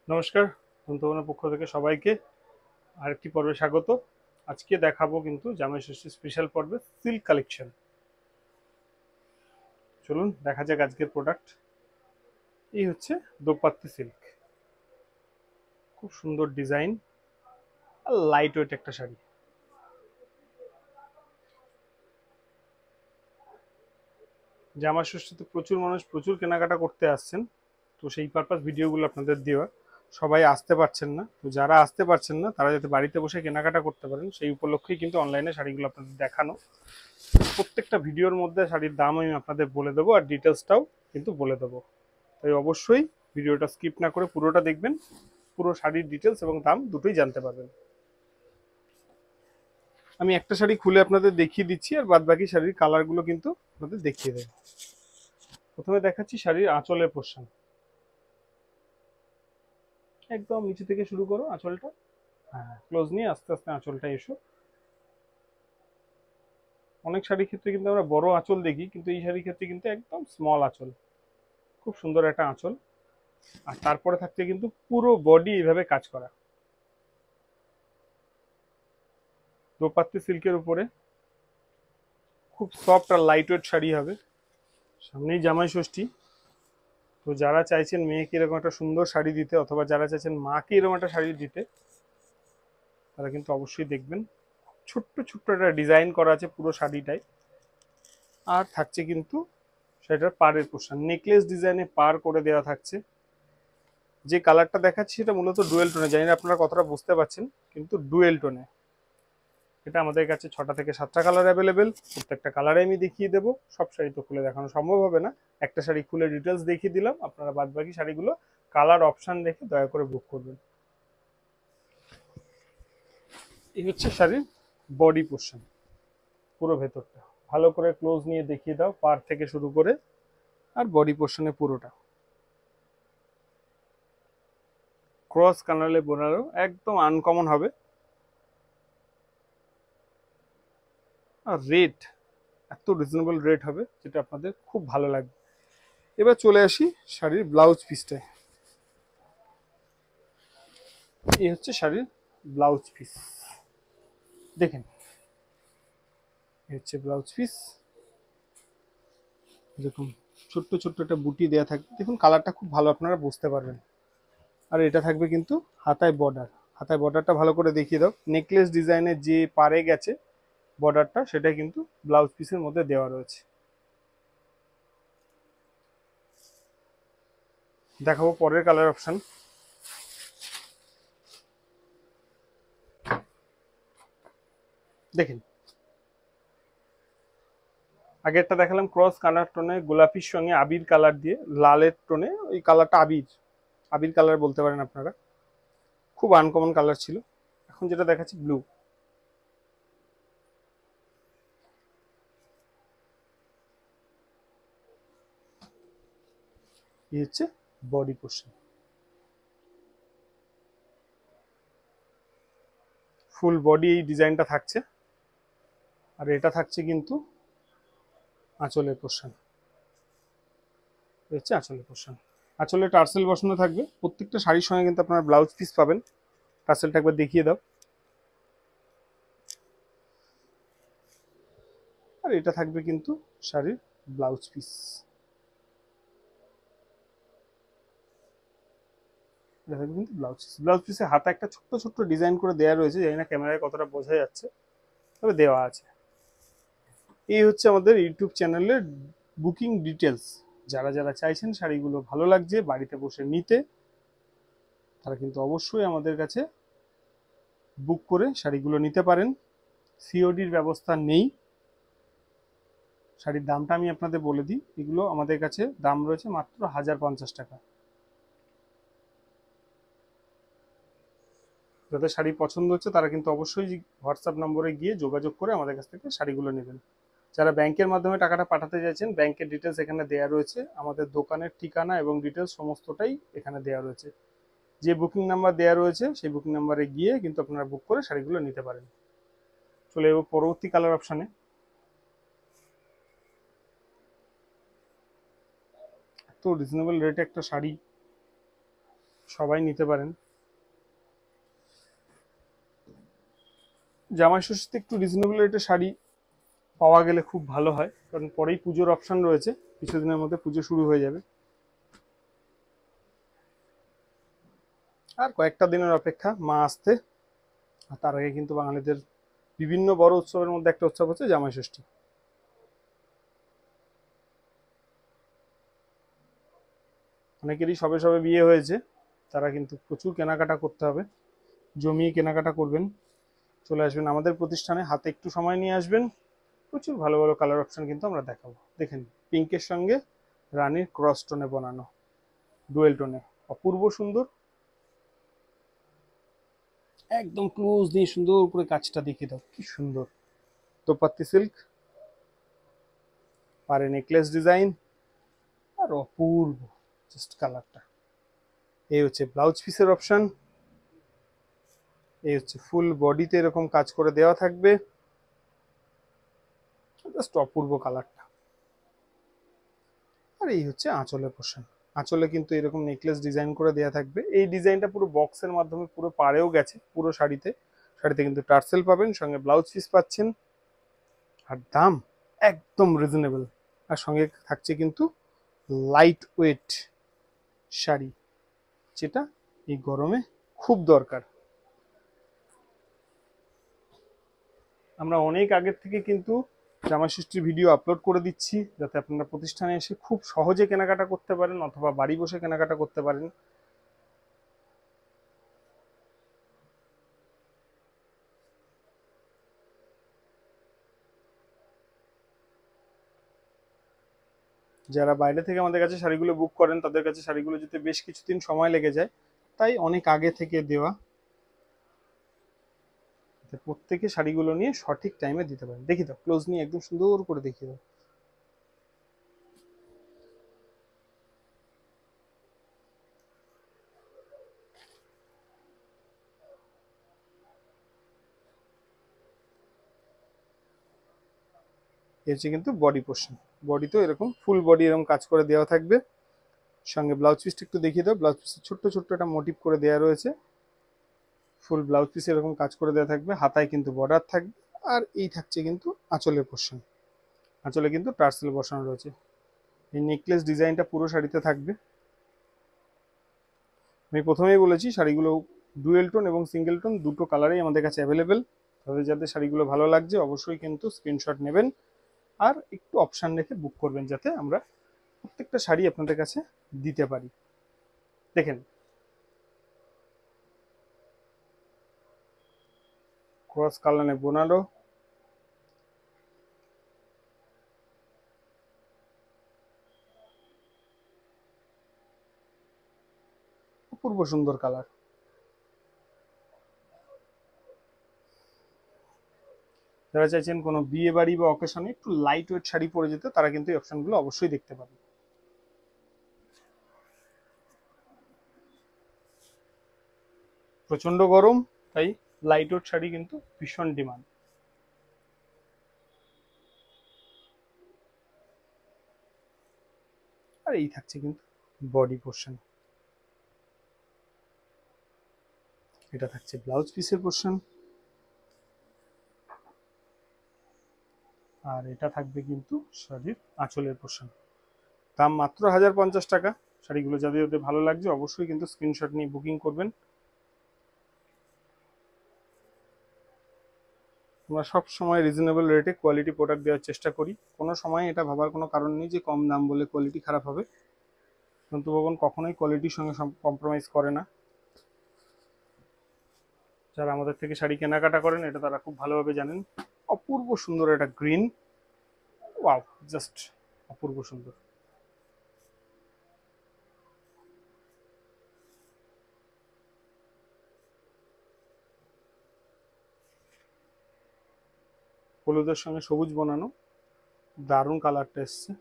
নমস্কার, বন্ধুবান্ধবের পক্ষ থেকে সবাইকে আরেকটি পর্বে স্বাগত। আজকে দেখাবো কিন্তু জামাই ষষ্ঠী স্পেশাল পর্বে সিল্ক কালেকশন। চলুন দেখা যাক আজকের প্রোডাক্ট। এই হচ্ছে দোপাত্তি সিল্ক, খুব সুন্দর ডিজাইন আর লাইট ওয়েট একটা শাড়ি। জামাই ষষ্ঠীতে প্রচুর মানুষ প্রচুর কেনাকাটা করতে আসছেন, তো সেই পারপাস ভিডিওগুলো আপনাদের দেওয়া। সবাই আসতে পারছেন না, তো যারা আসতে পারছেন না তারা যাতে বাড়িতে বসে কেনাকাটা করতে পারেন সেই উপলক্ষেই কিন্তু অনলাইনে শাড়িগুলো আপনাদের দেখানো। প্রত্যেকটা ভিডিওর মধ্যে শাড়ির দাম আমি আপনাদের বলে দেবো আর ডিটেলসটাও কিন্তু বলে দেবো। তাই অবশ্যই ভিডিওটা স্কিপ না করে পুরোটা দেখবেন, পুরো শাড়ির ডিটেলস এবং দাম দুটোই জানতে পারবেন। আমি একটা শাড়ি খুলে আপনাদের দেখিয়ে দিচ্ছি আর বাদ বাকি শাড়ির কালারগুলো কিন্তু আপনাদের দেখিয়ে দেবো। প্রথমে দেখাচ্ছি শাড়ির আঁচলের পোর্শন। একদম নিচে থেকে শুরু করো আঁচলটা। হ্যাঁ, ক্লোজ নিয়ে আস্তে আস্তে আঁচলটা এসো। অনেক শাড়ির ক্ষেত্রে কিন্তু আমরা বড় আঁচল দেখি, কিন্তু এই শাড়ির ক্ষেত্রে কিন্তু একদম স্মল আঁচল, খুব সুন্দর একটা আঁচল। আর তারপরে থাকছে কিন্তু পুরো বডি এইভাবে কাজ করা, দোপাত্তি সিল্কের উপরে। খুব সফট আর লাইট ওয়েট শাড়ি হবে। সামনেই জামাই ষষ্ঠী, তো যারা চাইছেন মেয়েকে এরকম একটা সুন্দর শাড়ি দিতে অথবা যারা চাইছেন মাকে এরকম একটা শাড়ি দিতে, তারা কিন্তু অবশ্যই দেখবেন। ছোট্ট ছোট্ট একটা ডিজাইন করা আছে পুরো শাড়িটায়। আর থাকছে কিন্তু সেটার পাড়ের পোর্শন, নেকলেস ডিজাইনে পার করে দেওয়া থাকছে। যে কালারটা দেখাচ্ছি এটা মূলত ডুয়েল টোনে, জানি না আপনারা কতটা বুঝতে পারছেন, কিন্তু ডুয়েল টোনে। এটা আমাদের কাছে 6টা থেকে 7টা কালার অ্যাভেলেবেল। প্রত্যেকটা কালারে আমি দেখিয়ে দেবো। সব শাড়ি তো খুলে দেখানো সম্ভব হবে না, একটা শাড়ি খুলে ডিটেলস দেখিয়ে দিলাম। আপনারা বাদ বাকি শাড়িগুলো কালার অপশন রেখে দয়া করে বুক করবেন। এই হচ্ছে শাড়ির বডি পোর্শন, পুরো ভেতরটা ভালো করে ক্লোজ নিয়ে দেখিয়ে দাও, পার থেকে শুরু করে আর বডি পোর্শনে পুরোটা। ক্রস কানালে বোনারো, একদম আনকমন হবে। আর রেট এত রিজনেবল রেট হবে যেটা আপনাদের খুব ভালো লাগবে। এবার চলে আসি শাড়ির ব্লাউজ পিসটায়। এই হচ্ছে শাড়ির ব্লাউজ পিস, দেখেন। এই হচ্ছে ব্লাউজ পিস, দেখুন ছোট্ট ছোট্ট একটা বুটি দেওয়া থাকবে। দেখুন কালারটা খুব ভালো, আপনারা বুঝতে পারবেন। আর এটা থাকবে কিন্তু হাতায় বর্ডার। হাতায় বর্ডারটা ভালো করে দেখিয়ে দাও। নেকলেস ডিজাইনের যে পারে গেছে বর্ডারটা, সেটা কিন্তু ব্লাউজ পিসের মধ্যে দেওয়া রয়েছে। দেখাবো পরের কালার অপশন। দেখেন, আগেরটা দেখালাম ক্রস কালার টোনে গোলাপির সঙ্গে আবির কালার দিয়ে লালের টোনে, ওই কালারটা আবির আবির কালার বলতে পারেন আপনারা। খুব আনকমন কালার ছিল। এখন যেটা দেখাচ্ছি ব্লু। এই হচ্ছে বডি পোর্শন, ফুল বডি এই ডিজাইনটা থাকছে। আর এটা থাকছে কিন্তু আঁচলের পোর্শন। হচ্ছে আঁচলের পোর্শন। আঁচলে টার্সেল বসানো থাকবে। প্রত্যেকটা শাড়ির সঙ্গে কিন্তু আপনারা ব্লাউজ পিস পাবেন। টার্সেলটা একবার দেখিয়ে দাও। আর এটা থাকবে কিন্তু শাড়ির ব্লাউজ পিস। এটা থাকবে কিন্তু ব্লাউজ পিস। ব্লাউজ পিসে হাতে একটা ছোট্ট ছোট্ট ডিজাইন করে দেওয়া রয়েছে, জানি না ক্যামেরায় কতটা বোঝা যাচ্ছে, তবে দেওয়া আছে। এই হচ্ছে আমাদের ইউটিউব চ্যানেলের বুকিং ডিটেলস। যারা যারা চাইছেন শাড়িগুলো ভালো লাগছে বাড়িতে বসে নিতে, তারা কিন্তু অবশ্যই আমাদের কাছে বুক করে শাড়িগুলো নিতে পারেন। সিওডির ব্যবস্থা নেই। শাড়ির দামটা আমি আপনাদের বলে দিই। এগুলো আমাদের কাছে দাম রয়েছে মাত্র 1050 টাকা। যাদের শাড়ি পছন্দ হচ্ছে তারা কিন্তু অবশ্যই হোয়াটসঅ্যাপ নম্বরে গিয়ে যোগাযোগ করে আমাদের কাছ থেকে শাড়িগুলো নেবেন। যারা ব্যাংকের মাধ্যমে টাকাটা পাঠাতে চাইছেন, ব্যাংকের ডিটেলস এখানে দেওয়া রয়েছে। আমাদের দোকানের ঠিকানা এবং ডিটেলস সমস্তটাই এখানে দেওয়া রয়েছে। যে বুকিং নাম্বার দেওয়া রয়েছে সেই বুকিং নাম্বারে গিয়ে কিন্তু আপনারা বুক করে শাড়িগুলো নিতে পারেন। চলে যাবো পরবর্তী কালার অপশানে। এত রিজনেবল রেটে একটা শাড়ি, সবাই নিতে পারেন। জামাই ষষ্ঠীতে একটু রিজনেবল রেটে শাড়ি পাওয়া গেলে খুব ভালো হয়, কারণ পরেই পুজোর অপশন রয়েছে, কিছুদিনের মধ্যে পুজো শুরু হয়ে যাবে। আর কয়েকটা দিনের অপেক্ষা মা আসতে। আর তার আগে কিন্তু বাঙালিদের বিভিন্ন বড় উৎসবের মধ্যে একটা উৎসব হচ্ছে জামাই ষষ্ঠী। অনেকেরই সবে সবে বিয়ে হয়েছে, তারা কিন্তু প্রচুর কেনাকাটা করতে হবে, জমিয়ে কেনাকাটা করবেন। চলে আসবেন আমাদের প্রতিষ্ঠানে, হাতে একটু সময় নিয়ে আসবেন। প্রচুর ভালো ভালো কালার অপশন কিন্তু আমরা দেখাবো। দেখেন, পিঙ্কের সঙ্গে রানীর ক্রস টোনে বানানো, ডুয়েল টোনে, অপূর্ব সুন্দর। একদম ক্লোজ দিয়ে সুন্দর করে কাজটা দেখিয়ে দাও, কি সুন্দর। তোপাত্তি সিল্ক, পারে নেকলেস ডিজাইন, আর অপূর্ব জাস্ট কালারটা। এই হচ্ছে ব্লাউজ পিসের অপশন। এই হচ্ছে ফুল বডিতে এরকম কাজ করে দেওয়া থাকবে, জাস্ট অপূর্ব কালারটা। আর এই হচ্ছে আঁচলের পোর্শন। আঁচলে কিন্তু এরকম নেকলেস ডিজাইন করে দেওয়া থাকবে। এই ডিজাইনটা পুরো বক্সের মাধ্যমে পুরো পাড়েও গেছে, পুরো শাড়িতে। শাড়িতে কিন্তু টার্সেল পাবেন, সঙ্গে ব্লাউজ পিস পাচ্ছেন। আর দাম একদম রিজনেবল। আর সঙ্গে থাকছে কিন্তু লাইট ওয়েট শাড়ি, যেটা এই গরমে খুব দরকার। আমরা অনেক আগের থেকে কিন্তু জামা ষষ্ঠীর ভিডিও আপলোড করে দিচ্ছি, যাতে আপনারা প্রতিষ্ঠানে এসে খুব সহজে কেনাকাটা করতে পারেন, অথবা বাড়ি বসে কেনাকাটা করতে পারেন। যারা বাইরে থেকে আমাদের কাছে শাড়িগুলো বুক করেন, তাদের কাছে শাড়িগুলো যেতে বেশ কিছুদিন সময় লেগে যায়, তাই অনেক আগে থেকে দেওয়া, প্রত্যেকে শাড়িগুলো নিয়ে সঠিক টাইমে দিতে পারেন। দেখি দাও, ক্লোজ নিয়ে একদম সুন্দর করে দেখিয়ে দাও। এই হচ্ছে কিন্তু বডি পোর্শন। বডিতেও এরকম ফুল বডি এরকম কাজ করে দেওয়া থাকবে। সঙ্গে ব্লাউজ পিসটা একটু দেখিয়ে দাও। ব্লাউজ পিসে ছোট্ট ছোট্ট একটা মোটিভ করে দেওয়া রয়েছে। ফুল ব্লাউজ পিসে এরকম কাজ করে দেওয়া থাকবে, হাতায় কিন্তু বর্ডার থাকবে। আর এই থাকছে কিন্তু আঁচলের পোর্শন। আঁচলে কিন্তু টার্সেল বসানো রয়েছে। এই নেকলেস ডিজাইনটা পুরো শাড়িতে থাকবে। আমি প্রথমেই বলেছি, শাড়িগুলো ডুয়েল টোন এবং সিঙ্গেল টোন দুটো কালারেই আমাদের কাছে অ্যাভেলেবেল। তাদের যাদের শাড়িগুলো ভালো লাগছে অবশ্যই কিন্তু স্ক্রিনশট নেবেন, আর একটু অপশান রেখে বুক করবেন, যাতে আমরা প্রত্যেকটা শাড়ি আপনাদের কাছে দিতে পারি। দেখেন, ক্রস কালানে বোনালো, অপূর্ব সুন্দর কালার। যারা চাইছেন কোনো বিয়ে বাড়ি বা অকেশনে একটু লাইট ওয়েট শাড়ি পরে যেতে, তারা কিন্তু এই অপশনগুলো অবশ্যই দেখতে পাবেন। প্রচন্ড গরম, তাই লাইট ওয়েট শাড়ি কিন্তু ভীষণ ডিমান্ড। আর এই থাকছে কিন্তু বডি পোর্শন। এটা থাকছে ব্লাউজ পিসের পোর্শন। আর এটা থাকবে কিন্তু শাড়ির আঁচলের পোর্শন। দাম মাত্র 1050 টাকা। শাড়িগুলো যাদের যাদের ভালো লাগছে অবশ্যই কিন্তু স্ক্রিনশট নিয়ে বুকিং করবেন। আমরা সব সময় রিজনেবল রেটে কোয়ালিটি প্রোডাক্ট দেওয়ার চেষ্টা করি। কোনো সময় এটা ভাবার কোনো কারণ নেই যে কম দাম বলে কোয়ালিটি খারাপ হবে। তন্তু ভবন কখনোই কোয়ালিটির সঙ্গে কম্প্রোমাইজ করে না। যারা আমাদের থেকে শাড়ি কেনাকাটা করেন, এটা তারা খুব ভালোভাবে জানেন। অপূর্ব সুন্দর একটা গ্রিন, ওয়াও, জাস্ট অপূর্ব সুন্দর। হলুদের সঙ্গে সবুজ বানানো, দারুণ কালারটা এসছে।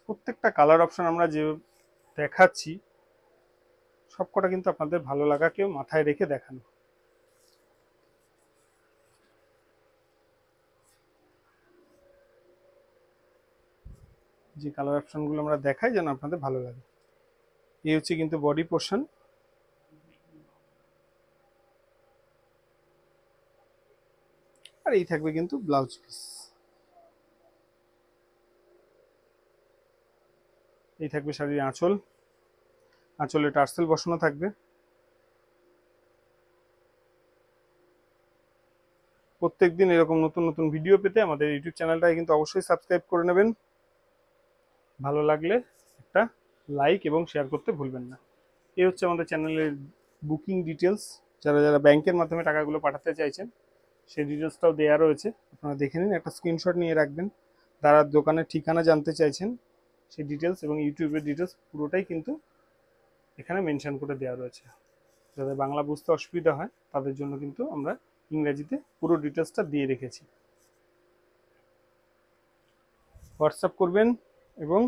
প্রত্যেকটা কালার অপশন আমরা যে দেখাচ্ছি, সবকটা কিন্তু আপনাদের ভালো লাগাকেও মাথায় রেখে দেখানো। যে কালার অপশনগুলো আমরা দেখাই যেন আপনাদের ভালো লাগে। এই হচ্ছে কিন্তু বডি পোর্শন। আর এই থাকবে কিন্তু ব্লাউজ পিস। এই থাকবে শাড়ির আঁচল, আঁচলে টার্সেল বসানো থাকবে। প্রত্যেকদিন এরকম নতুন নতুন ভিডিও পেতে আমাদের ইউটিউব চ্যানেলটাকে কিন্তু অবশ্যই সাবস্ক্রাইব করে নেবেন। ভালো লাগলে একটা লাইক এবং শেয়ার করতে ভুলবেন না। এই হচ্ছে আমাদের চ্যানেলের বুকিং ডিটেলস। যারা যারা ব্যাংকের মাধ্যমে টাকাগুলো পাঠাতে চাইছেন সেই ডিটেলসটাও দেওয়া রয়েছে, আপনারা দেখে নিন, একটা স্ক্রিনশট নিয়ে রাখবেন। যারা দোকানের ঠিকানা জানতে চাইছেন সেই ডিটেলস এবং ইউটিউবের ডিটেলস পুরোটাই কিন্তু এখানে মেনশন করে দেওয়া রয়েছে। যাদের বাংলা বুঝতে অসুবিধা হয় তাদের জন্য কিন্তু আমরা ইংরেজিতে পুরো ডিটেলসটা দিয়ে রেখেছি। হোয়াটসঅ্যাপ করবেন এবং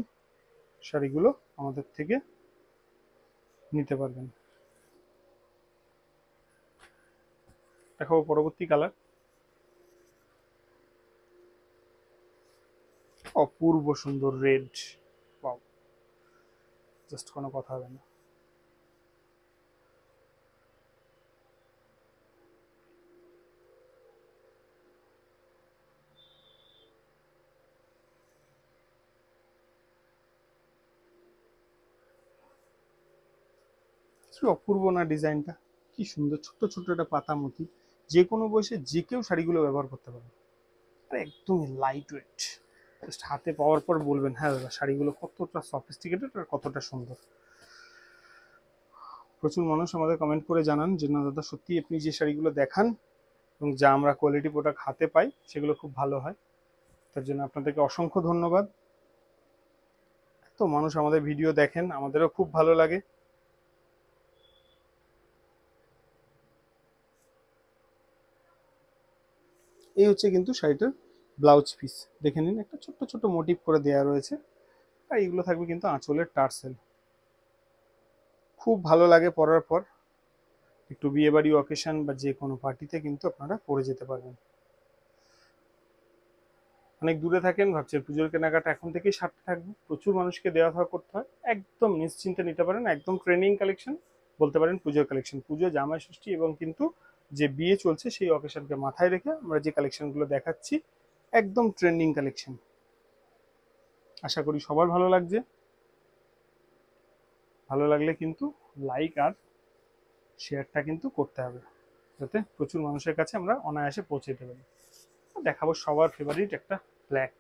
শাড়িগুলো আমাদের থেকে নিতে পারবেন। দেখাবো পরবর্তী কালার। অপূর্ব সুন্দর রেড, ওয়াও, জাস্ট কোনো কথা হবে না। কি অপূর্ব না ডিজাইনটা, কি সুন্দর, ছোট্ট ছোট্ট একটা পাতা মতি। যে কোনো বয়সে যে কেউ শাড়িগুলো ব্যবহার করতে পারে। আর একদমই লাইট ওয়েট, জাস্ট হাতে পাওয়ার পর বলবেন হ্যাঁ দাদা শাড়িগুলো কতটা সফিস্টিকেটেড আর কতটা সুন্দর। প্রচুর মানুষ আমাদের কমেন্ট করে জানান যে না দাদা সত্যি আপনি যে শাড়িগুলো দেখান এবং যা আমরা কোয়ালিটি প্রোডাক্ট হাতে পাই সেগুলো খুব ভালো হয়। তার জন্য আপনাদেরকে অসংখ্য ধন্যবাদ। এত মানুষ আমাদের ভিডিও দেখেন, আমাদেরও খুব ভালো লাগে। এই হচ্ছে কিন্তু শাড়িটার ব্লাউজ পিস, দেখে নিন, একটা ছোট্ট ছোট্ট মোটিভ করে দেওয়া রয়েছে। আর এইগুলো থাকবে কিন্তু আঁচলের টার্সেল। খুব ভালো লাগে পরার পর, একটু বিয়ে বাড়ি অকেশন বা যে কোনো পার্টিতে কিন্তু আপনারা পরে যেতে পারবেন। অনেক দূরে থাকেন, ভাবছেন পুজোর কেনাকাটা এখন থেকেই সারতে থাকবে, প্রচুর মানুষকে দেওয়া থাওয়া করতে হয়, একদম নিশ্চিন্তে নিতে পারেন। একদম ট্রেন্ডিং কালেকশন বলতে পারেন, পুজোর কালেকশন, পুজো, জামাই ষষ্ঠী এবং কিন্তু যে বিয়ে চলছে সেই অকেশনকে মাথায় রেখে আমরা যে কালেকশনগুলো দেখাচ্ছি একদম ট্রেন্ডিং কালেকশন। আশা করি সবার ভালো লাগছে। ভালো লাগলে কিন্তু লাইক আর শেয়ারটা কিন্তু করতে হবে, যাতে প্রচুর মানুষের কাছে আমরা অনায়াসে পৌঁছে দিতে পারি। দেখাবো সবার ফেভারিট একটা ব্ল্যাক।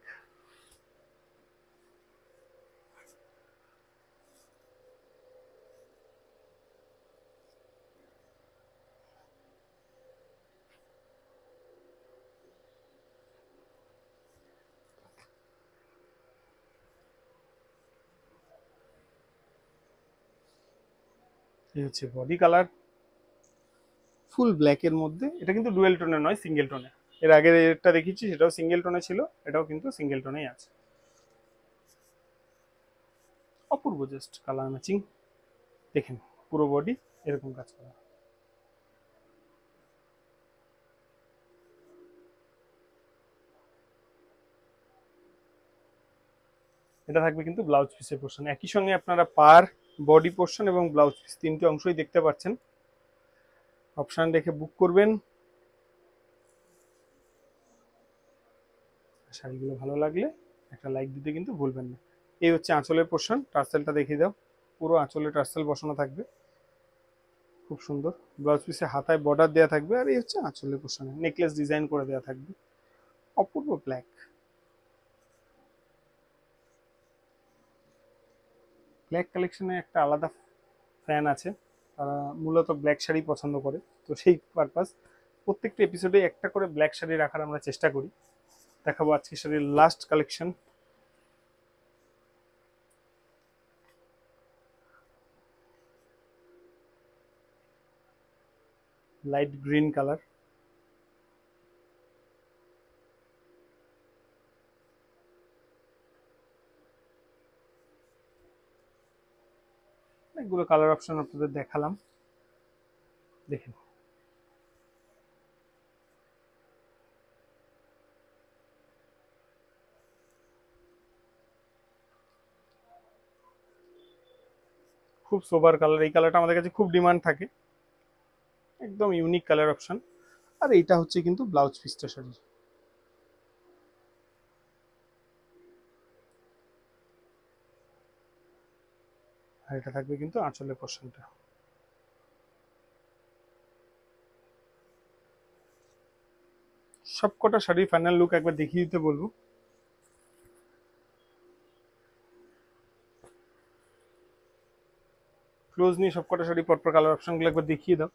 এই হচ্ছে বডি কালার, ফুল ব্ল্যাকের মধ্যে। এটা কিন্তু ডুয়েল টোনে নয়, সিঙ্গেল টোনে। এর আগে এটা দেখিয়েছি সেটাও সিঙ্গেল টোনে ছিল, এটাও কিন্তু সিঙ্গেল টোনেই আছে। অপূর্ব, জাস্ট কালার ম্যাচিং। দেখেন পুরো বডি এরকম কাজ করা। এটা থাকবে কিন্তু ব্লাউজ পিসের পোর্শন, একই সঙ্গে আপনারা পার, বডি পোর্শন এবং ব্লাউজ পিস তিনটে অংশই দেখতে পাচ্ছেন। অপশন রেখে বুক করবেন। শাড়িগুলো ভালো লাগলে একটা লাইক দিতে কিন্তু ভুলবেন না। এই হচ্ছে আঁচলের পোর্শন, টার্সেলটা দেখিয়ে দাও। পুরো আঁচলে টার্সেল বসানো থাকবে, খুব সুন্দর। ব্লাউজ পিসে হাতায় বর্ডার দেওয়া থাকবে। আর এই হচ্ছে আঁচলের পোর্শনে নেকলেস ডিজাইন করে দেওয়া থাকবে। অপূর্ব ব্ল্যাক। ব্ল্যাক কালেকশনে একটা আলাদা ফ্যান আছে, তারা মূলত ব্ল্যাক শাড়ি পছন্দ করে, তো সেই পারপাস প্রত্যেকটা এপিসোডে একটা করে ব্ল্যাক শাড়ি রাখার আমরা চেষ্টা করি। দেখাবো আজকে শাড়ির last collection. Light green colour, অনেকগুলো কালার অপশন আপনাদের দেখালাম, দেখেন। খুব সোবার কালার, এই কালারটা আমাদের কাছে খুব ডিমান্ড থাকে, একদম ইউনিক কালার অপশন। আর এইটা হচ্ছে কিন্তু ব্লাউজ পিসটা শাড়ি। আর এটা থাকবে কিন্তু আঁচলের পোর্শনটা। সবকটা শাড়ির ফাইনাল লুক একবার দেখিয়ে দিতে বলবো। ক্লোজ নিয়ে সবকটা শাড়ি পরপর কালার অপশনগুলো একবার দেখিয়ে দাও।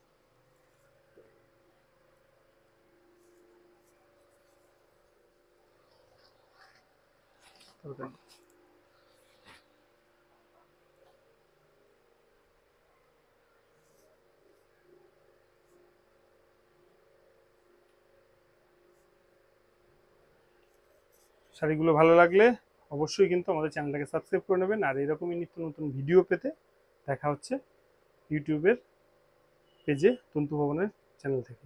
শাড়িগুলো ভালো লাগলে অবশ্যই কিন্তু আমাদের চ্যানেলটাকে সাবস্ক্রাইব করে নেবেন। আর এরকমই নিত্য নতুন ভিডিও পেতে দেখা হচ্ছে ইউটিউবের পেজে তন্তু ভবনের চ্যানেল থেকে।